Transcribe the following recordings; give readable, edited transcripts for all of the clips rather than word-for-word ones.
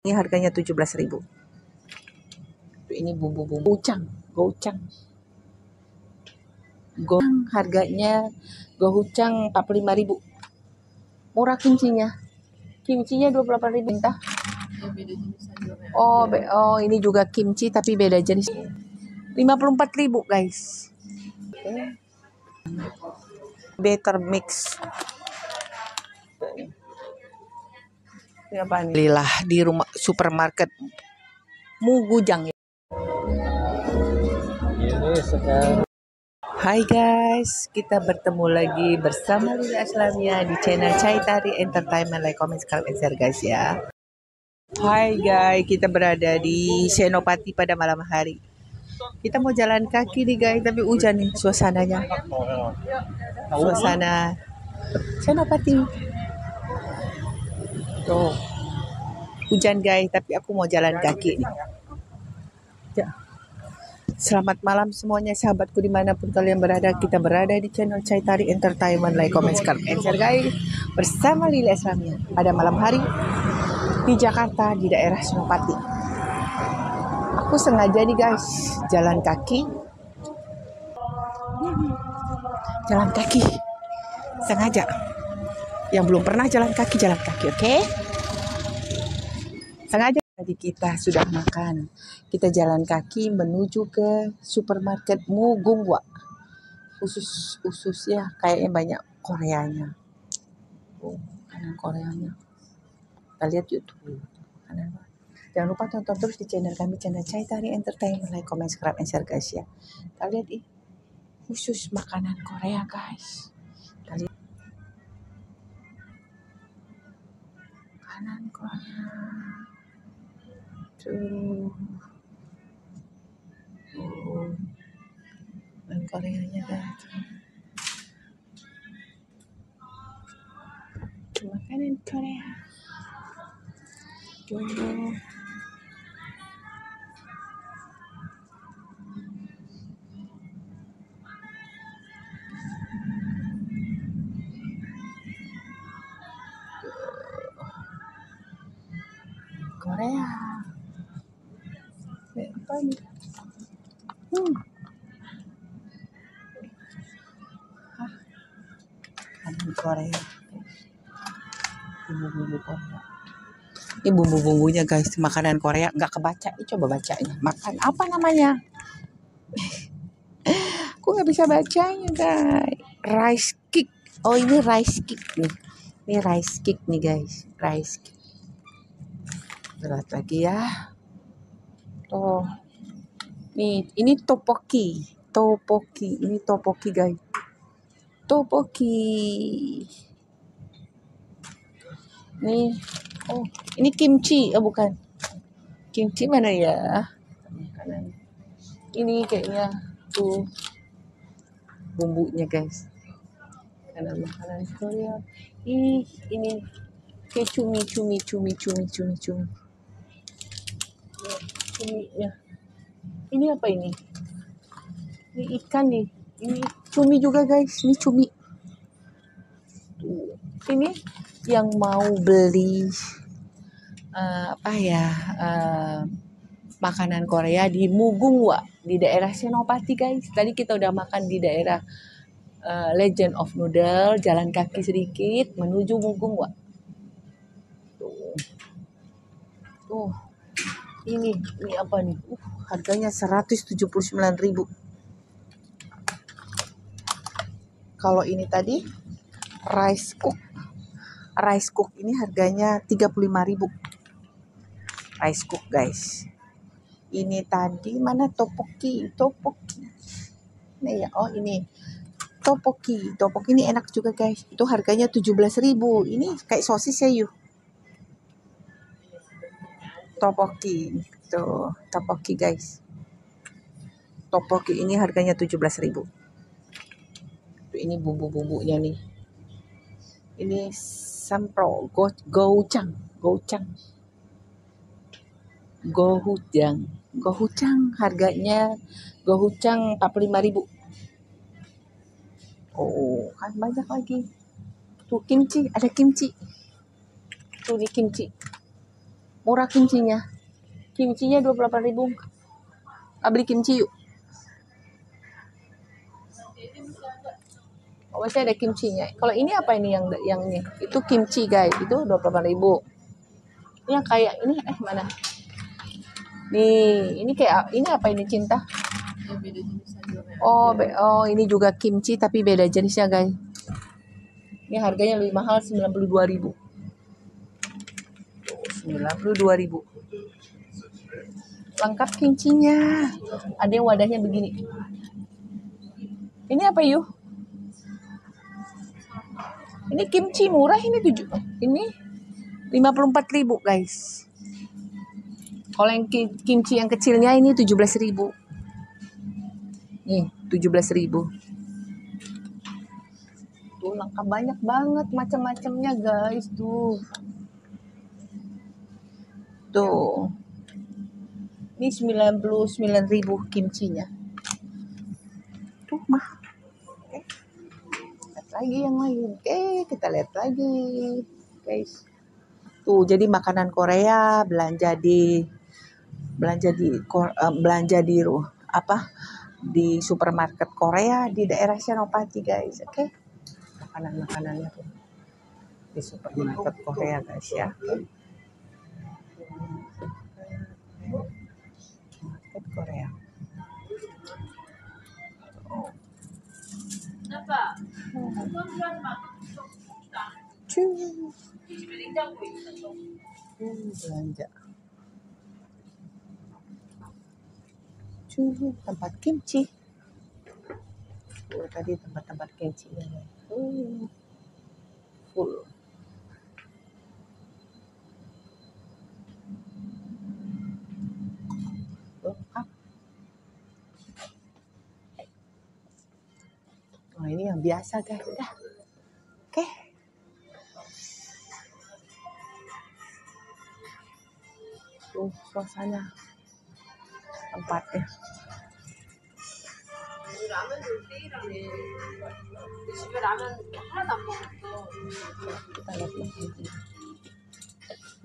Ini harganya 17.000. Ini bumbu-bumbu gochujang. Harganya gochujang 45.000. Murah kimchinya. Kimchinya 28.000 entah. Oh, ini juga kimchi tapi beda jenis. 54.000 guys. Better mix. Ini apa nih? Lilah di rumah supermarket Mugujang. Ini sekarang. Hai guys, kita bertemu lagi bersama Lila Aslamia di channel Chai Tari Entertainment. Like, comment, subscribe, and share guys ya. Hai guys, kita berada di Senopati pada malam hari. Kita mau jalan kaki nih guys, tapi hujan nih suasananya. Suasana Senopati. Tuh, hujan guys, tapi aku mau jalan kaki nih. Ya. Selamat malam semuanya sahabatku dimanapun kalian berada. Kita berada di channel Chai Tari Entertainment. Like, comment, subscribe, and share guys. Bersama Lila Aslamia pada malam hari di Jakarta di daerah Senopati. Aku sengaja nih guys jalan kaki. Sengaja. Yang belum pernah jalan kaki, oke? Sengaja. Tadi kita sudah makan. Kita jalan kaki menuju ke supermarket Mugungwa. Usus ya, kayaknya banyak Koreanya. Makanan Koreanya. Kita lihat YouTube. Jangan lupa tonton terus di channel kami, channel Chai Tari Entertainment. Like, comment, subscribe, and share guys ya. Kita lihat khusus makanan Korea guys. Kita lihat makanan Korea. Tuh. Makanan Koreanya guys. Makanan Korea. Tuh. Korea. Apa ini? Makanan Korea. Bumbu-bumbu Korea. Ini bumbu-bumbunya guys, makanan Korea nggak kebaca. Ini coba bacanya. Makan apa namanya? Aku nggak bisa bacanya guys. Rice cake. Oh ini rice cake nih. Ini rice cake nih guys. Rice cake. Berat lagi ya. Oh. Nih, ini topoki. Ini topoki guys. Topoki. Nih. Oh, ini kimchi. Oh bukan. Kimchi mana ya? Makanan. Ini kayaknya tuh bumbunya guys. Makanan Korea. Ini kayak cumi. Cuminya. Ini apa ini? Ini ikan nih. Ini cumi juga guys. Ini cumi. Tuh. Ini yang mau beli makanan Korea di Mugungwa di daerah Senopati guys. Tadi kita udah makan di daerah Legend of Noodle, jalan kaki sedikit menuju Mugungwa. Tuh. Ini apa nih? Harganya 179.000. Kalau ini tadi rice cook ini harganya 35.000. Rice cook guys. Ini tadi mana topoki. Nih ya, oh ini topoki ini enak juga guys. Itu harganya 17.000. Ini kayak sosis ya yuk. Topoki guys. Topoki ini harganya 17.000. Ini bumbu-bumbunya nih. Ini sampro gochujang. Harganya gochujang 45.000. Oh, kan banyak lagi. Tuh kimchi, ada kimchi. Tuh nih kimchi. Murah kimchinya. Kimchinya 28.000. Beli kimchi yuk. Oh, masih ada kimchinya. Kalau ini apa ini yang ini? Itu kimchi guys, itu 28.000. Ini yang kayak ini mana? Nih, ini kayak ini apa ini Cinta? Oh, ini juga kimchi tapi beda jenisnya guys. Ini harganya lebih mahal 92.000. 92.000. Lengkap kimchinya. Ada yang wadahnya begini. Ini apa yuk? Ini kimchi murah ini ini 54.000 guys. Kalau yang kimchi yang kecilnya ini 17.000. Nih 17.000. Tuh lengkap banyak banget macam-macamnya guys tuh. Tuh. Ini 99.000 kimchinya. Tuh mah. Lagi yang lain. Oke, kita lihat lagi guys. Tuh jadi makanan Korea belanja di di supermarket Korea di daerah Senopati guys. Oke. Makanannya tuh di supermarket Korea guys ya. Supermarket Korea. Belanja. Tempat kimchi. Tadi tempat-tempat kimchi ini. Full. Oh, ini yang biasa guys. Udah. Oke. Tuh suasana tempatnya. Kita lihat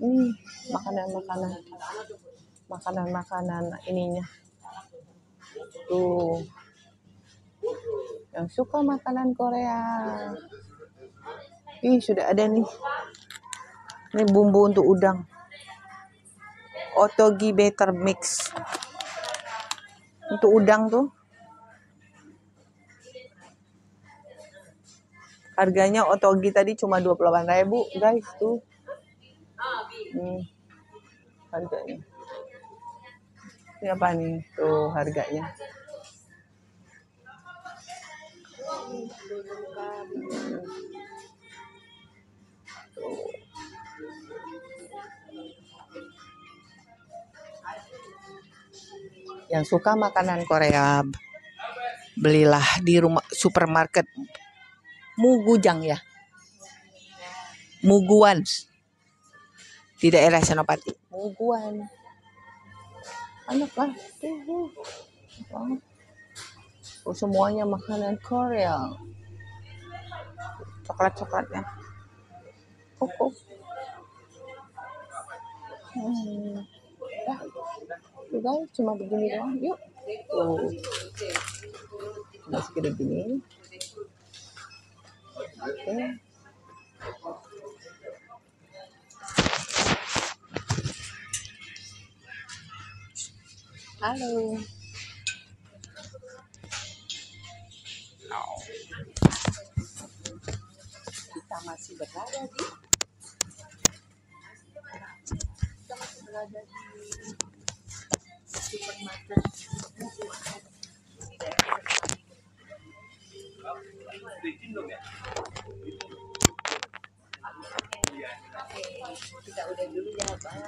ini makanan ininya. Tuh. Yang suka makanan Korea. Sudah ada nih. Ini bumbu untuk udang. Otogi Better Mix. Untuk udang tuh. Harganya otogi tadi cuma 28.000 guys tuh. Harganya. Ini apa nih? Tuh harganya. Yang suka makanan Korea, belilah di supermarket Mugujang ya. Muguan. Di daerah Senopati. Muguan. Anak lah. Semuanya makanan Korea. Coklat-coklatnya. Yuk guys, cuma begini doang. Yuk. Tuh. Cuma segini gini. Oke. Halo. Kita masih berada di supermarket. Kita udah dulu ya, bye.